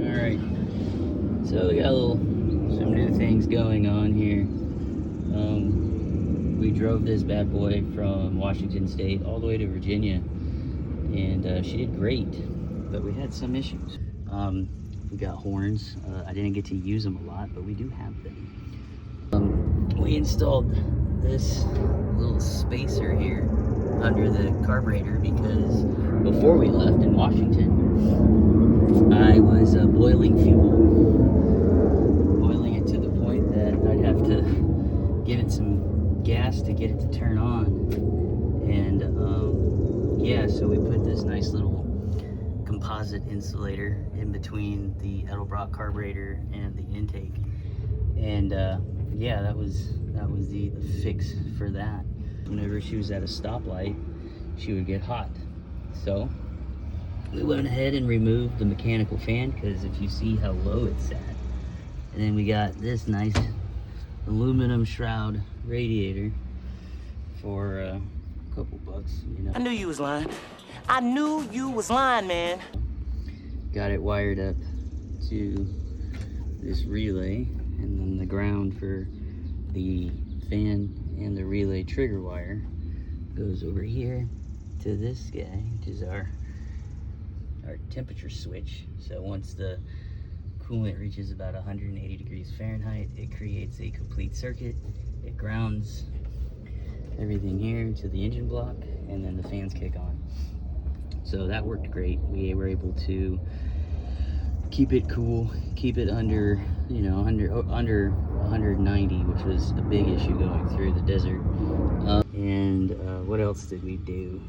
Alright, so we got some new things going on here. We drove this bad boy from Washington State all the way to Virginia, and she did great, but we had some issues. We got horns. I didn't get to use them a lot, but we do have them. We installed this little spacer here under the carburetor because before we left in Washington, I was boiling it to the point that I'd have to give it some gas to get it to turn on. And yeah, so we put this nice little composite insulator in between the Edelbrock carburetor and the intake. And yeah, that was the fix for that. Whenever she was at a stoplight, she would get hot. So we went ahead and removed the mechanical fan, because if you see how low it's at. And then we got this nice aluminum shroud radiator for a couple bucks, you know. I knew you was lying. I knew you was lying, man. Got it wired up to this relay, and then the ground for the fan and the relay trigger wire goes over here to this guy, which is our temperature switch. So once the coolant reaches about 180 degrees Fahrenheit, it creates a complete circuit. It grounds everything here to the engine block, and then the fans kick on. So that worked great. We were able to keep it cool, keep it under, you know, under 190, which was a big issue going through the desert. And what else did we do?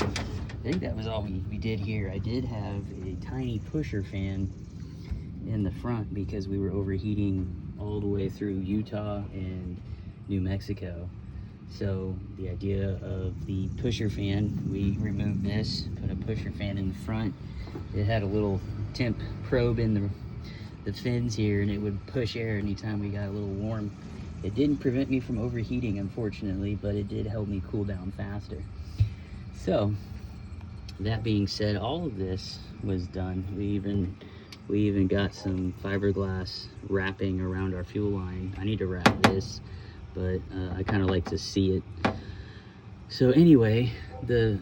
I think that was all we did here. I did have a tiny pusher fan in the front because we were overheating all the way through Utah and New Mexico. So the idea of the pusher fan, we removed this, put a pusher fan in the front. It had a little temp probe in the fins here, and it would push air anytime we got a little warm. It didn't prevent me from overheating, unfortunately, but it did help me cool down faster. So that being said, all of this was done. We even got some fiberglass wrapping around our fuel line. I need to wrap this, but I kind of like to see it. So anyway, the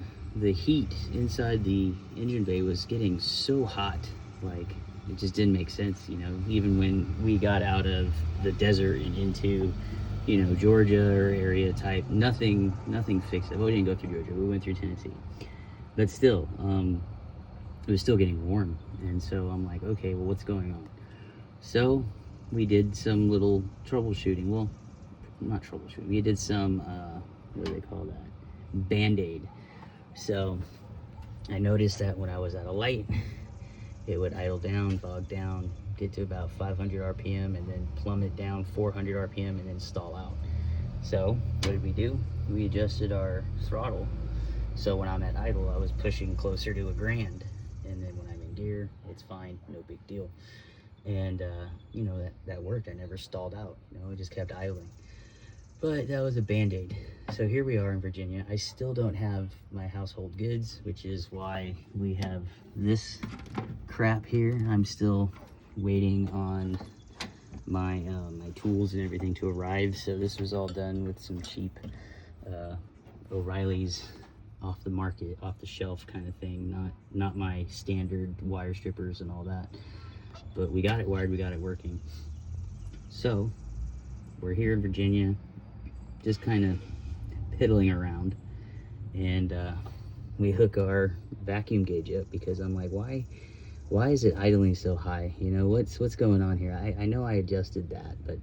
heat inside the engine bay was getting so hot, like it just didn't make sense, you know. Even when we got out of the desert and into, you know, Georgia or area type, nothing fixed it. Well, we didn't go through Georgia, we went through Tennessee, but still, it was still getting warm. And so I'm like, okay, well, what's going on? So we did some little troubleshooting. Well, not troubleshooting, we did some what do they call that, band-aid. So I noticed that when I was at a light, it would idle down, bog down, get to about 500 RPM, and then plummet down 400 RPM, and then stall out. So what did we do? We adjusted our throttle, so when I'm at idle, I was pushing closer to 1,000, and then when I'm in gear, it's fine, no big deal. And you know, that worked. I never stalled out, you know, it just kept idling. But that was a band-aid. So here we are in Virginia. I still don't have my household goods, which is why we have this crap here. I'm still waiting on my my tools and everything to arrive. So this was all done with some cheap O'Reilly's off the market, off the shelf kind of thing, not my standard wire strippers and all that. But we got it wired, we got it working. So we're here in Virginia, just kind of piddling around, and we hook our vacuum gauge up because I'm like, why is it idling so high? You know, what's going on here? I know I adjusted that, but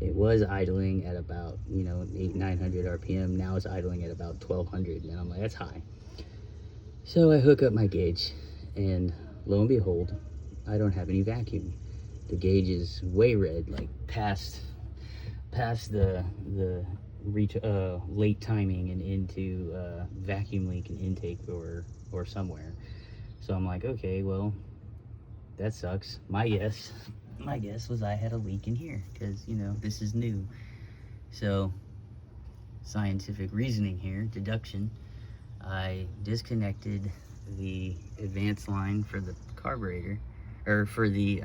it was idling at about, you know, 800-900 RPM. Now it's idling at about 1200, and I'm like, that's high. So I hook up my gauge, and lo and behold, I don't have any vacuum. The gauge is way red, like past the late timing and into vacuum leak and intake or somewhere. So I'm like, okay, well, that sucks. My guess was I had a leak in here, because, you know, this is new. So scientific reasoning here, deduction, I disconnected the advance line for the carburetor, or for the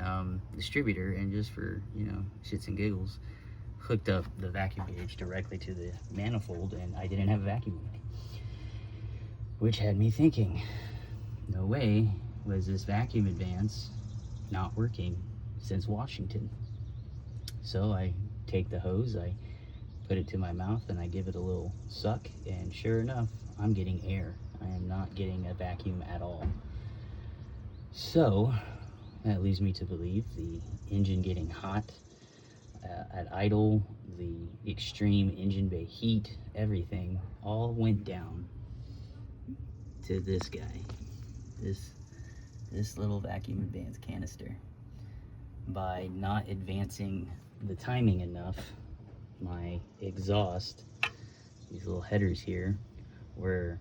distributor, and just for, you know, shits and giggles, hooked up the vacuum gauge directly to the manifold, and I didn't have a vacuum leak. Which had me thinking, no way was this vacuum advance not working since Washington. So I take the hose, I put it to my mouth, and I give it a little suck, and sure enough, I'm getting air. I am not getting a vacuum at all. So that leads me to believe the engine getting hot at idle, the extreme engine bay heat, everything all went down to this guy, this little vacuum advance canister. By not advancing the timing enough, my exhaust, these little headers here, were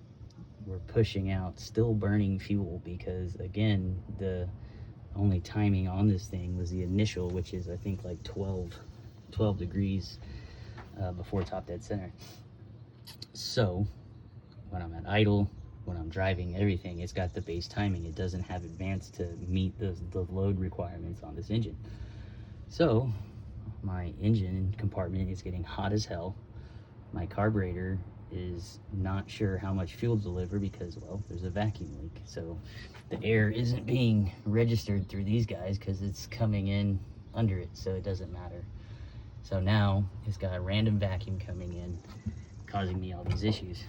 pushing out still burning fuel, because again, the only timing on this thing was the initial, which is I think like 12 degrees before top dead center. So when I'm at idle, when I'm driving, everything, it's got the base timing. It doesn't have advance to meet the load requirements on this engine. So my engine compartment is getting hot as hell. My carburetor is not sure how much fuel to deliver because, well, there's a vacuum leak. So the air isn't being registered through these guys because it's coming in under it, so it doesn't matter. So now it's got a random vacuum coming in, causing me all these issues.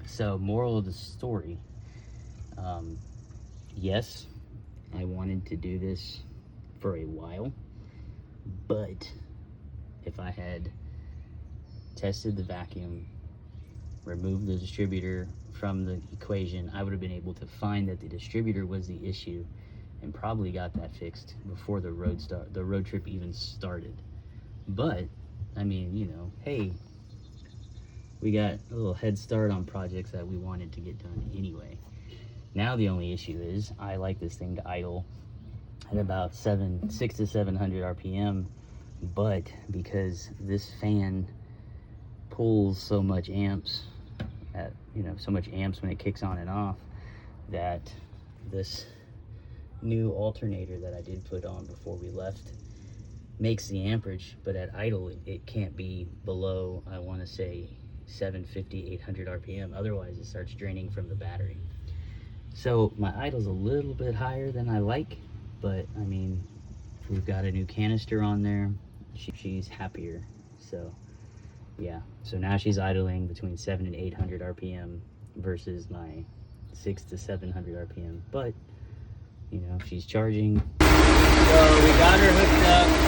So moral of the story, yes, I wanted to do this for a while, but if I had tested the vacuum, removed the distributor from the equation, I would have been able to find that the distributor was the issue and probably got that fixed before the road trip even started. But I mean, you know, hey, we got a little head start on projects that we wanted to get done anyway. Now the only issue is I like this thing to idle at about 600 to 700 RPM, but because this fan pulls so much amps when it kicks on and off, that this new alternator that I did put on before we left makes the amperage, but at idle it can't be below, I want to say 750, 800 RPM, otherwise it starts draining from the battery. So my idle's a little bit higher than I like, but I mean, we've got a new canister on there, she's happier. So yeah, so now she's idling between 700 and 800 RPM versus my 600 to 700 RPM, but you know, she's charging. So we got her hooked up